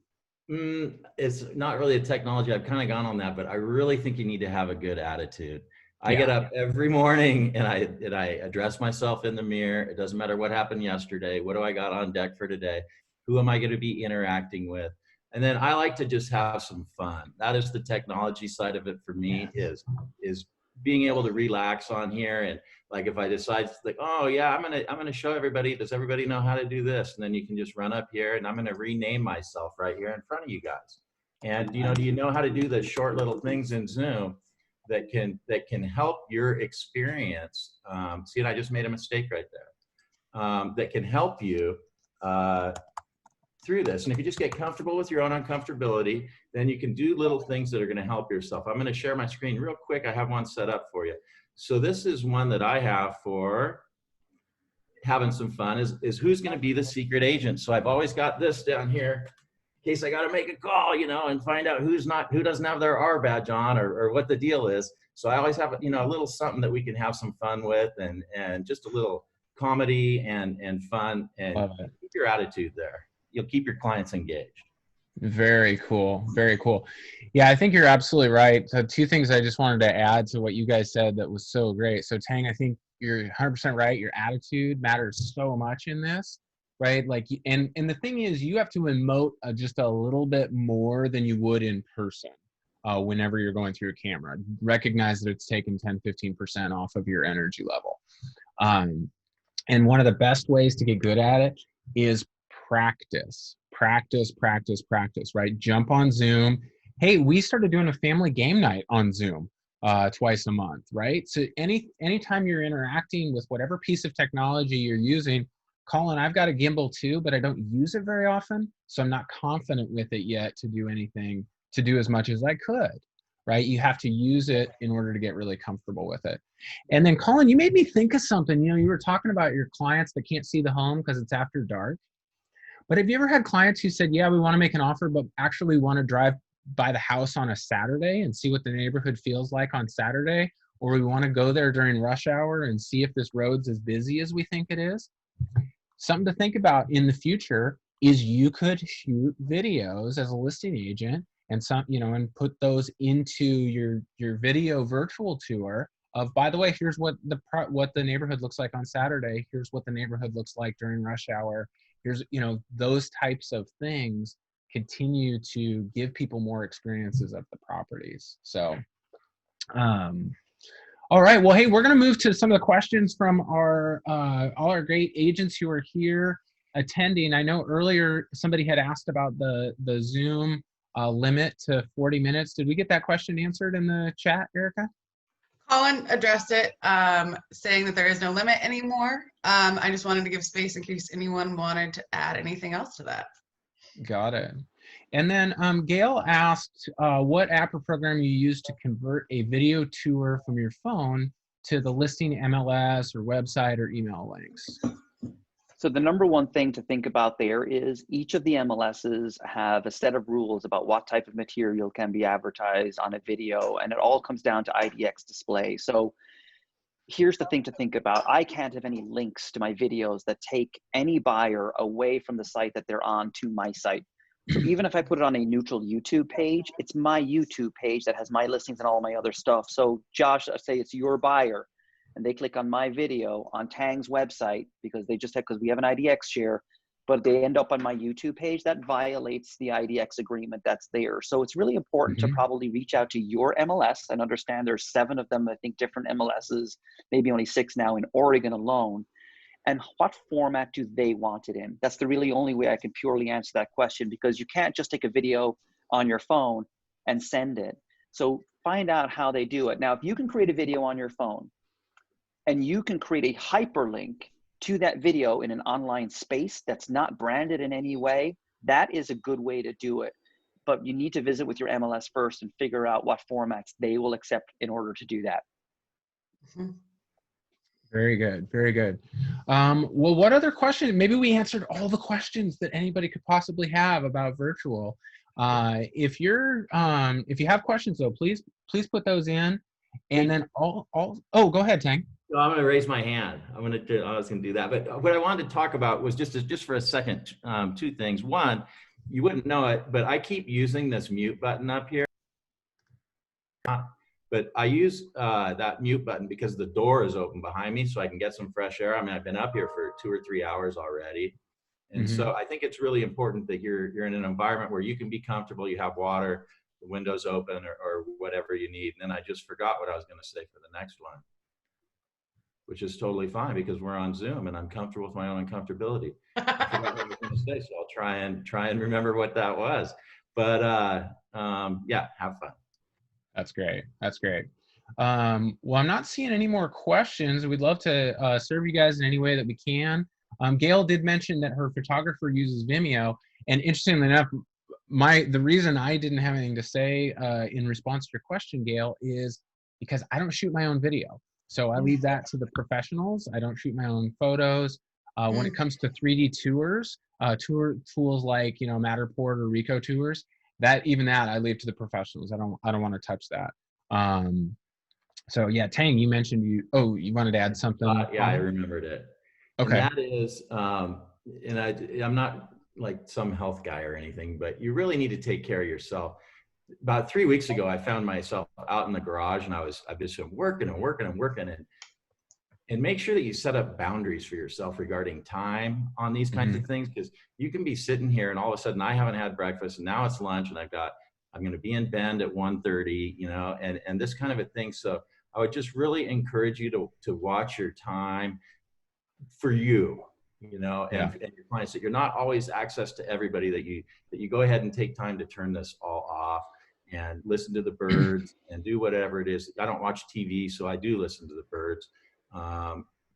It's not really a technology. I've kind of gone on that, but I really think you need to have a good attitude. I get up every morning and I address myself in the mirror. It doesn't matter what happened yesterday. What do I got on deck for today? Who am I going to be interacting with? And then I like to just have some fun. That is the technology side of it for me, is being able to relax on here. And like, if I decide like, oh yeah, I'm gonna show everybody, does everybody know how to do this? And then you can just run up here and I'm gonna rename myself right here in front of you guys. And do you know how to do the short little things in Zoom that can help your experience? See, and I just made a mistake right there. That can help you through this. And if you just get comfortable with your own uncomfortability, then you can do little things that are going to help yourself. I'm going to share my screen real quick. I have one set up for you. So this is one that I have for having some fun, is who's going to be the secret agent. So I've always got this down here in case I got to make a call, and find out who doesn't have their R badge on, or what the deal is. So I always have, a little something that we can have some fun with, and just a little comedy and fun, and keep your attitude there. You'll keep your clients engaged. Very cool. Very cool. Yeah, I think you're absolutely right. So two things I just wanted to add to what you guys said that was so great. So Tang, I think you're 100% right. Your attitude matters so much in this, right? Like, and the thing is, you have to emote just a little bit more than you would in person whenever you're going through a camera. Recognize that it's taking 10-15% off of your energy level. And one of the best ways to get good at it is practice, right? Jump on Zoom. Hey, we started doing a family game night on Zoom twice a month, right? So anytime you're interacting with whatever piece of technology you're using, Colin, I've got a gimbal too, but I don't use it very often. So I'm not confident with it yet to do as much as I could, right? You have to use it in order to get really comfortable with it. And then Colin, you made me think of something. You were talking about your clients that can't see the home because it's after dark. But have you ever had clients who said, yeah, we want to make an offer, but actually want to drive by the house on a Saturday and see what the neighborhood feels like on Saturday? Or we want to go there during rush hour and see if this road's as busy as we think it is? Something to think about in the future is you could shoot videos as a listing agent and put those into your video virtual tour of, by the way, here's what the neighborhood looks like on Saturday. Here's what the neighborhood looks like during rush hour. Here's, those types of things continue to give people more experiences of the properties. So, all right. Well, hey, we're going to move to some of the questions from all our great agents who are here attending. I know earlier somebody had asked about the Zoom limit to 40 minutes. Did we get that question answered in the chat, Erica? Colin addressed it, saying that there is no limit anymore. I just wanted to give space in case anyone wanted to add anything else to that. Got it. And then Gail asked what app or program you use to convert a video tour from your phone to the listing MLS or website or email links. So the number one thing to think about there is each of the MLSs have a set of rules about what type of material can be advertised on a video, and it all comes down to IDX display. So here's the thing to think about. I can't have any links to my videos that take any buyer away from the site that they're on to my site. So even if I put it on a neutral YouTube page, it's my YouTube page that has my listings and all my other stuff. So Josh, say it's your buyer, and they click on my video on Tang's website because we have an IDX share, but they end up on my YouTube page, that violates the IDX agreement that's there. So it's really important to probably reach out to your MLS and understand there's 7 of them, I think, different MLSs, maybe only 6 now in Oregon alone. And what format do they want it in? That's the really only way I can purely answer that question, because you can't just take a video on your phone and send it. So find out how they do it. Now, if you can create a video on your phone, and you can create a hyperlink to that video in an online space that's not branded in any way, that is a good way to do it. But you need to visit with your MLS first and figure out what formats they will accept in order to do that. Very good. Very good. Well, what other question? Maybe we answered all the questions that anybody could possibly have about virtual. If you have questions though, please put those in. And then oh, go ahead, Tang. No, I'm going to raise my hand. I was going to do that. But what I wanted to talk about was just for a second, two things. One, you wouldn't know it, but I keep using this mute button up here. But I use that mute button because the door is open behind me so I can get some fresh air. I mean, I've been up here for 2 or 3 hours already. And so I think it's really important that you're in an environment where you can be comfortable, you have water, the window's open, or whatever you need. And then I just forgot what I was going to say for the next one, which is totally fine because we're on Zoom and I'm comfortable with my own uncomfortability. I forgot what I was going to say, so I'll try and remember what that was. But yeah, have fun. That's great. That's great. Well, I'm not seeing any more questions. We'd love to serve you guys in any way that we can. Gail did mention that her photographer uses Vimeo, and interestingly enough, the reason I didn't have anything to say in response to your question, Gail, is because I don't shoot my own video. So I leave that to the professionals. I don't shoot my own photos. When it comes to 3D tours, tools like, you know, Matterport or Ricoh Tours, that I leave to the professionals. I don't want to touch that. So yeah, Tang, you mentioned you wanted to add something. Yeah, I remembered it. Okay. And that is, and I'm not like some health guy or anything, but you really need to take care of yourself. About 3 weeks ago, I found myself out in the garage, and I've just been working, and make sure that you set up boundaries for yourself regarding time on these kinds of things, because you can be sitting here and all of a sudden I haven't had breakfast and now it's lunch and I'm going to be in Bend at 1:30, you know, and this kind of a thing. So I would just really encourage you to watch your time for you, you know, and your clients, that you're not always access to everybody, that you go ahead and take time to turn this all off and listen to the birds and do whatever it is. I don't watch TV, so I do listen to the birds.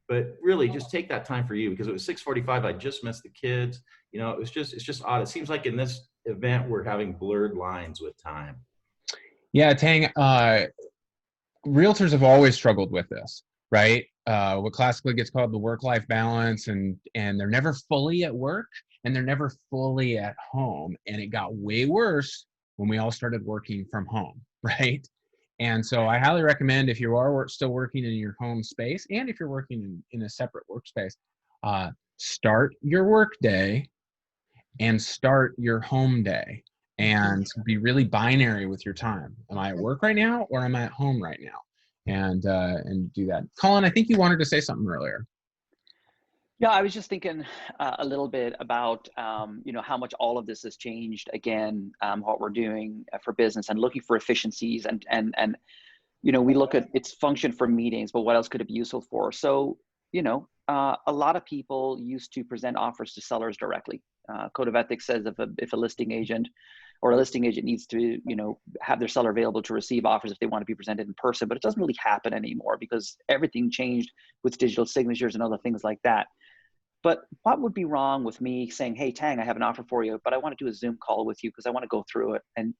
But really just take that time for you, because it was 6:45. I just missed the kids. You know, it's just odd. It seems like in this event, we're having blurred lines with time. Yeah, Tang, realtors have always struggled with this, right? What classically gets called the work-life balance, and they're never fully at work and they're never fully at home. And it got way worse when we all started working from home, right? And so I highly recommend, if you are still working in your home space, and if you're working in a separate workspace, start your work day and start your home day, and be really binary with your time. Am I at work right now or am I at home right now? And do that. Colin, I think you wanted to say something earlier. Yeah, I was just thinking a little bit about, you know, how much all of this has changed, again, what we're doing for business and looking for efficiencies. And you know, we look at its function for meetings, but what else could it be useful for? So, you know, a lot of people used to present offers to sellers directly. Code of Ethics says if a listing agent needs to, you know, have their seller available to receive offers if they want to be presented in person, but it doesn't really happen anymore because everything changed with digital signatures and other things like that. But what would be wrong with me saying, hey, Tang, I have an offer for you, but I want to do a Zoom call with you because I want to go through it. And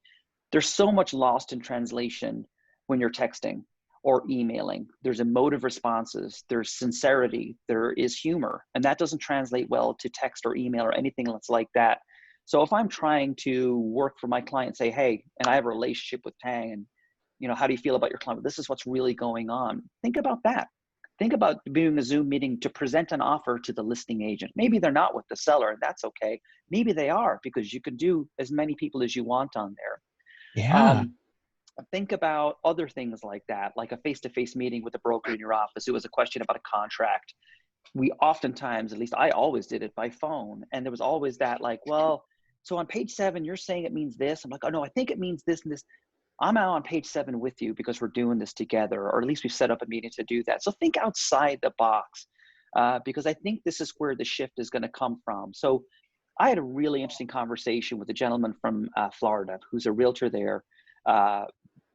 there's so much lost in translation when you're texting or emailing. There's emotive responses, there's sincerity, there is humor, and that doesn't translate well to text or email or anything that's like that. So if I'm trying to work for my client, say, hey, and I have a relationship with Tang, and, you know, how do you feel about your client? This is what's really going on. Think about that. Think about doing a Zoom meeting to present an offer to the listing agent. Maybe they're not with the seller, and that's okay. Maybe they are, because you can do as many people as you want on there. Yeah. Think about other things like that, like a face-to-face meeting with a broker in your office who has a question about a contract. We oftentimes, at least I always did it by phone. And there was always that, like, well, so on page 7, you're saying it means this. I'm like, oh no, I think it means this and this. I'm out on page 7 with you because we're doing this together, or at least we've set up a meeting to do that. So think outside the box, because I think this is where the shift is going to come from. So I had a really interesting conversation with a gentleman from Florida who's a realtor there,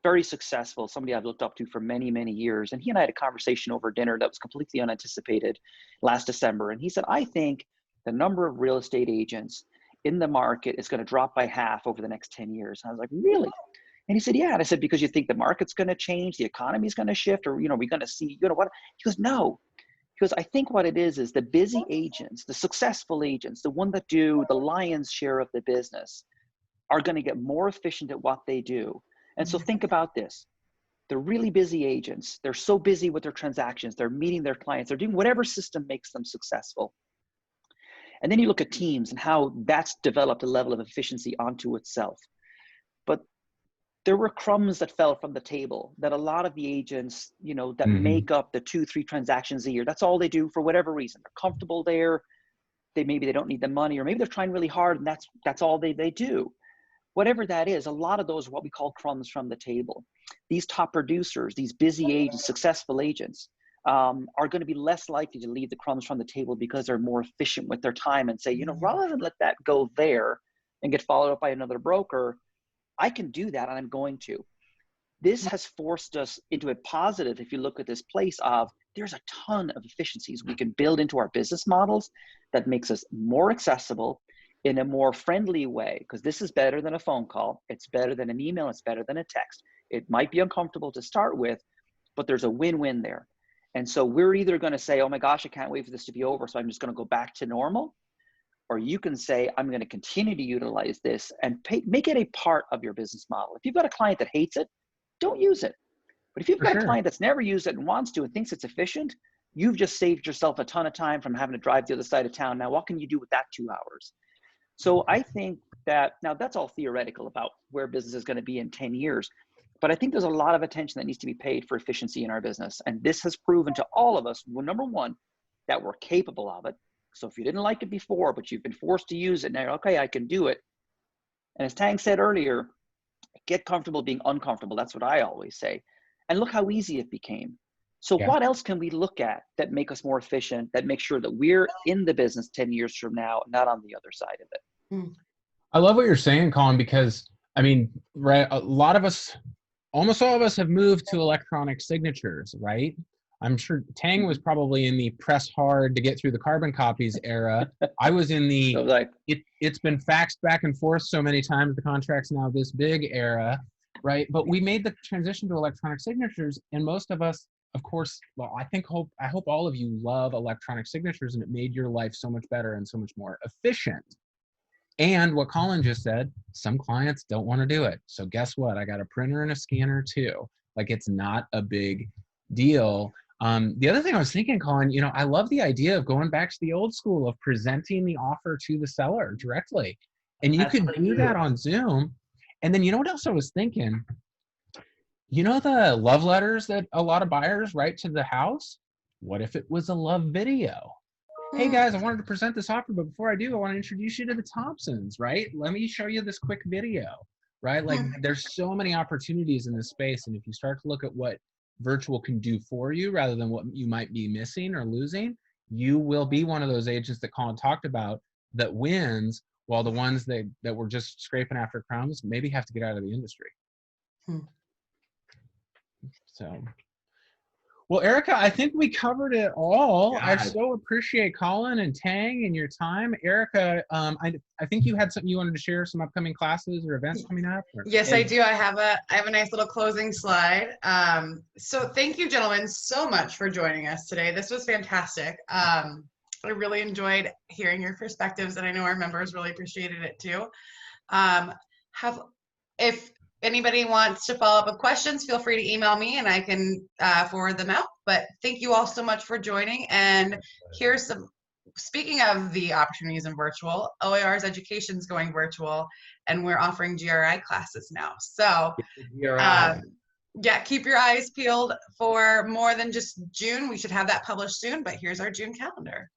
very successful, somebody I've looked up to for many, many years. And he and I had a conversation over dinner that was completely unanticipated last December. And he said, I think the number of real estate agents in the market is going to drop by half over the next 10 years. And I was like, really? And he said, yeah. And I said, because you think the market's going to change, the economy is going to shift, or, you know, we're going to see, you know what? He goes, no. He goes, I think what it is the busy agents, the successful agents, the one that do the lion's share of the business, are going to get more efficient at what they do. And so think about this. the really busy agents, they're so busy with their transactions, they're meeting their clients, they're doing whatever system makes them successful. And then you look at teams and how that's developed a level of efficiency onto itself. But there were crumbs that fell from the table that a lot of the agents, you know, that make up the 2-3 transactions a year, that's all they do for whatever reason. They're comfortable there. Maybe they don't need the money, or maybe they're trying really hard and that's all they do. Whatever that is, a lot of those are what we call crumbs from the table. These top producers, these busy agents, successful agents, are going to be less likely to leave the crumbs from the table because they're more efficient with their time and say, you know, rather than let that go there and get followed up by another broker, I can do that and I'm going to. This has forced us into a positive, if you look at this place of, there's a ton of efficiencies we can build into our business models that makes us more accessible in a more friendly way, because this is better than a phone call. It's better than an email. It's better than a text. It might be uncomfortable to start with, but there's a win-win there. And so we're either going to say, oh my gosh, I can't wait for this to be over, so I'm just going to go back to normal. Or you can say, I'm going to continue to utilize this and make it a part of your business model. If you've got a client that hates it, don't use it. But if you've got a client that's never used it and wants to and thinks it's efficient, you've just saved yourself a ton of time from having to drive to the other side of town. Now, what can you do with that 2 hours? So I think that, now that's all theoretical about where business is going to be in 10 years. But I think there's a lot of attention that needs to be paid for efficiency in our business. And this has proven to all of us, well, number one, that we're capable of it. So if you didn't like it before, but you've been forced to use it now, okay, I can do it. And as Tang said earlier, get comfortable being uncomfortable. That's what I always say. And look how easy it became. So what else can we look at that make us more efficient, that make sure that we're in the business 10 years from now, not on the other side of it? I love what you're saying, Colin, because I mean, right, a lot of us, almost all of us have moved to electronic signatures, right? I'm sure Tang was probably in the press hard to get through the carbon copies era. I was in the, it's been faxed back and forth so many times, the contract's now this big era, right? But we made the transition to electronic signatures, and most of us, of course, well, I hope all of you love electronic signatures, and it made your life so much better and so much more efficient. And what Colin just said, some clients don't want to do it. So guess what? I got a printer and a scanner too. Like, it's not a big deal. The other thing I was thinking, Colin, you know, I love the idea of going back to the old school of presenting the offer to the seller directly. And you could do that on Zoom. And then, you know what else I was thinking? You know the love letters that a lot of buyers write to the house? What if it was a love video? Hey guys, I wanted to present this offer, but before I do, I want to introduce you to the Thompsons, right? Let me show you this quick video, right? Like, there's so many opportunities in this space. And if you start to look at what virtual can do for you rather than what you might be missing or losing, you will be one of those agents that Colin talked about that wins, while the ones that were just scraping after crumbs maybe have to get out of the industry. So, well, Erica, I think we covered it all. I so appreciate Colin and Tang and your time. Erica, I think you had something you wanted to share, some upcoming classes or events coming up? Yes, I do. I have a nice little closing slide. So thank you, gentlemen, so much for joining us today. This was fantastic. I really enjoyed hearing your perspectives, and I know our members really appreciated it too. If anybody wants to follow up with questions, feel free to email me and I can forward them out. But thank you all so much for joining. And here's some, speaking of the opportunities in virtual, OAR's education is going virtual, and we're offering GRI classes now. So yeah, keep your eyes peeled for more than just June. We should have that published soon, but here's our June calendar.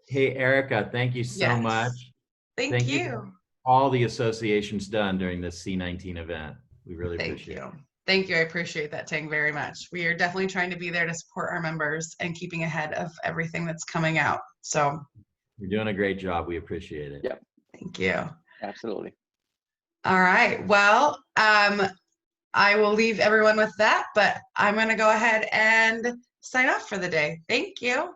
Hey, Erica, thank you so much. Thank you. All the associations done during this C19 event. We really appreciate it. Thank you. I appreciate that, Tang, very much. We are definitely trying to be there to support our members and keeping ahead of everything that's coming out. So you're doing a great job. We appreciate it. Yep. Thank you. Absolutely. All right. Well, I will leave everyone with that, but I'm going to go ahead and sign off for the day. Thank you.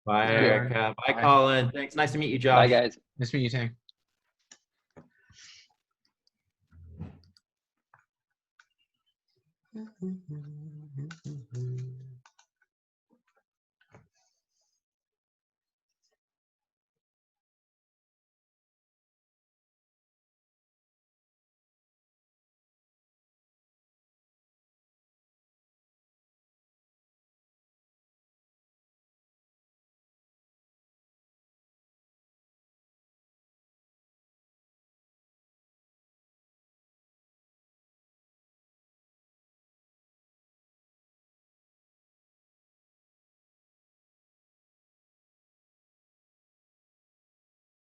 Bye, Erica. Bye, Colin. Thanks. Nice to meet you, Josh. Bye, guys. Nice to meet you, Tang. Mm-hmm.